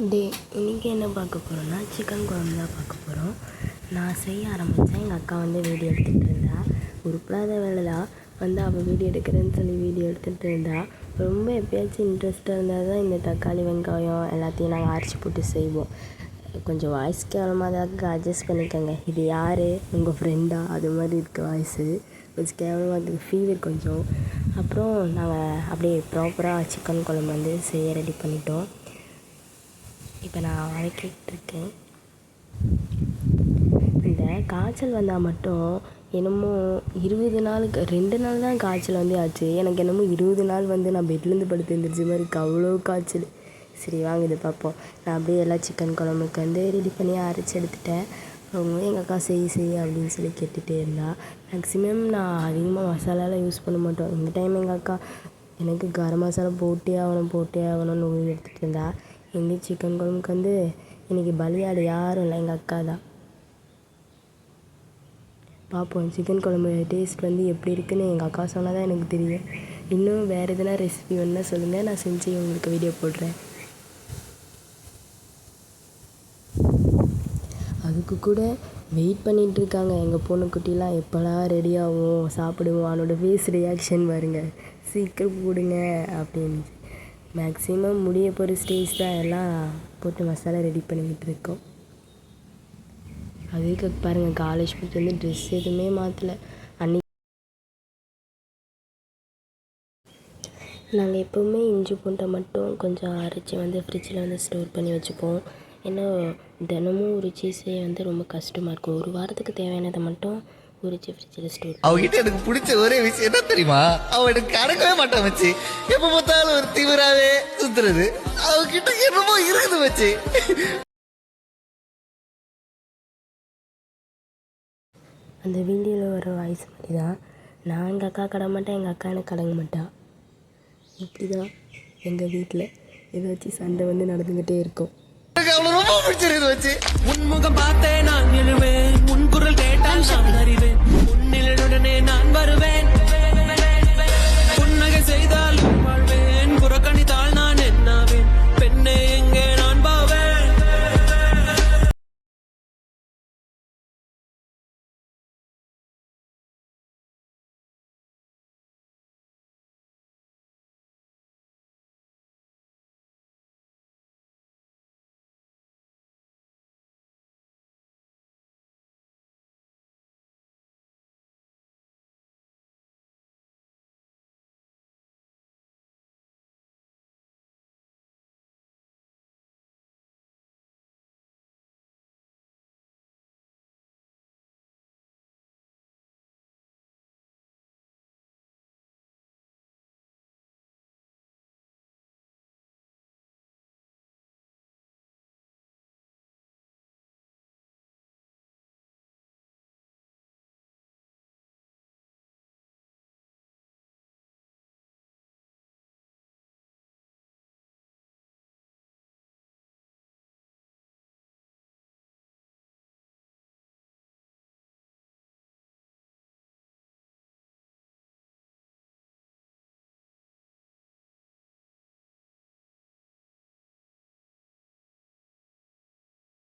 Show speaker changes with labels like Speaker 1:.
Speaker 1: இன்றைக்கி என்ன பார்க்க போகிறோன்னா சிக்கன் குழம்பு தான் பார்க்க போகிறோம். நான் செய்ய ஆரம்பித்தேன். எங்கள் அக்கா வந்து வீடியோ எடுத்துகிட்டு இருந்தா. உருப்படாத வேலை தான் வந்து அவள் வீடியோ எடுக்கிறேன்னு சொல்லி வீடியோ எடுத்துகிட்டு இருந்தா. ரொம்ப எப்பயாச்சும் இன்ட்ரெஸ்ட்டாக இருந்தால் தான் இந்த தக்காளி வெங்காயம் எல்லாத்தையும் நாங்கள் அரைச்சி போட்டு செய்வோம். கொஞ்சம் வாய்ஸ் கேவலமாக தான் அட்ஜஸ்ட் பண்ணிக்கோங்க. இது யார், உங்கள் ஃப்ரெண்டா, அது மாதிரி இருக்க வாய்ஸு கொஞ்சம் கேவலமாக இருக்குது. ஃபீவர் கொஞ்சம். அப்புறம் நாங்கள் அப்படியே ப்ராப்பராக சிக்கன் குழம்பு வந்து செய்ய ரெடி பண்ணிட்டோம். இப்போ நான் வதக்கிட்டு இருக்கேன். இந்த காய்ச்சல் வந்தால் மட்டும் என்னமோ 20 நாளுக்கு 2 நாள் தான் காய்ச்சல் வந்து ஆச்சு. எனக்கு என்னமோ 20 நாள் வந்து நான் பெட்லேருந்து படுத்து எழுந்திரிச்ச மாதிரி இருக்குது, அவ்வளோ காய்ச்சல். சரி வாங்க இது பார்ப்போம். நான் அப்படியே எல்லாம் சிக்கன் குழம்புக்கு வந்து ரெடி பண்ணி அரைச்சி எடுத்துட்டேன். அவங்க எங்கள் அக்கா செய்ய அப்படின்னு சொல்லி கேட்டுகிட்டே இருந்தா. மேக்ஸிமம் நான் அதிகமாக மசாலாலாம் யூஸ் பண்ண மாட்டோம். இந்த டைம் எங்கள் அக்கா எனக்கு கரம் மசாலா போட்டே ஆகணும்னு உயிர் எடுத்துகிட்டு இருந்தா. எங்கள் சிக்கன் குழம்புக்கு வந்து இன்றைக்கி பலியாடு யாரும் இல்லை, எங்கள் அக்கா தான். பார்ப்போம் சிக்கன் குழம்பு டேஸ்ட் வந்து எப்படி இருக்குதுன்னு எங்கள் அக்கா சொன்னால் தான் எனக்கு தெரியும். இன்னும் வேறு எதுனா ரெசிபி வேணுன்னா சொல்லுங்கள், நான் செஞ்சு உங்களுக்கு வீடியோ போடுறேன். அதுக்கு கூட வெயிட் பண்ணிகிட்ருக்காங்க எங்கள் பொண்ணுக்குட்டிலாம். எப்போலாம் ரெடி ஆகும், சாப்பிடுவோம், அவனோட ஃபேஸ் ரியாக்ஷன் பாருங்க, சீக்கிரம் போடுங்க அப்படின்னு. மேக்ஸிமம் முடிய போகிற ஸ்டேஜ் தான் எல்லாம் போட்டு மசாலா ரெடி பண்ணிக்கிட்டு இருக்கோம். அதுக்கு பாருங்கள் காலேஜ் போய்ட்டு வந்து ட்ரெஸ் எதுவுமே மாற்றலை. அன்றைக்கி நாங்கள் எப்போவுமே இஞ்சி பூண்டை மட்டும் கொஞ்சம் அரைச்சி வந்து ஃப்ரிட்ஜில் வந்து ஸ்டோர் பண்ணி வச்சுப்போம். ஏன்னா தினமும் உரிச்சி செய்ய வந்து ரொம்ப கஷ்டமாக இருக்கும். ஒரு வாரத்துக்கு தேவையானதை மட்டும் உரிச்சு ஃப்ரிட்ஜில் ஸ்டோர்.
Speaker 2: அவகிட்ட எனக்கு பிடிச்ச ஒரே விஷயம் என்ன தெரியுமா, அவ எனக்கு அடங்கவே மாட்டான் வச்சு. எப்ப பார்த்தாலும் ஒரு திமிராவே சுத்துறது. அவகிட்ட என்னமோ இருக்குது வச்சு.
Speaker 1: அந்த வீடியோவில் வர வாய்ஸ் மாதிரி தான் நான் எங்கள் அக்கா கடை மாட்டேன், எங்கள் அக்கா எனக்கு கடங்க மாட்டான். இப்படி தான் எங்கள் வீட்டில் ஏதாச்சும் சண்டை வந்து நடந்துக்கிட்டே இருக்கும்.
Speaker 2: அவளை ரொம்ப பிடிச்சிருக்கு வச்சு.
Speaker 3: உன்முகம் பார்த்தே நான் எழுவேன், உன் குரல் கேட்டால் நான் அறிவேன், உன்னிலுடனே நான் வருவேன்.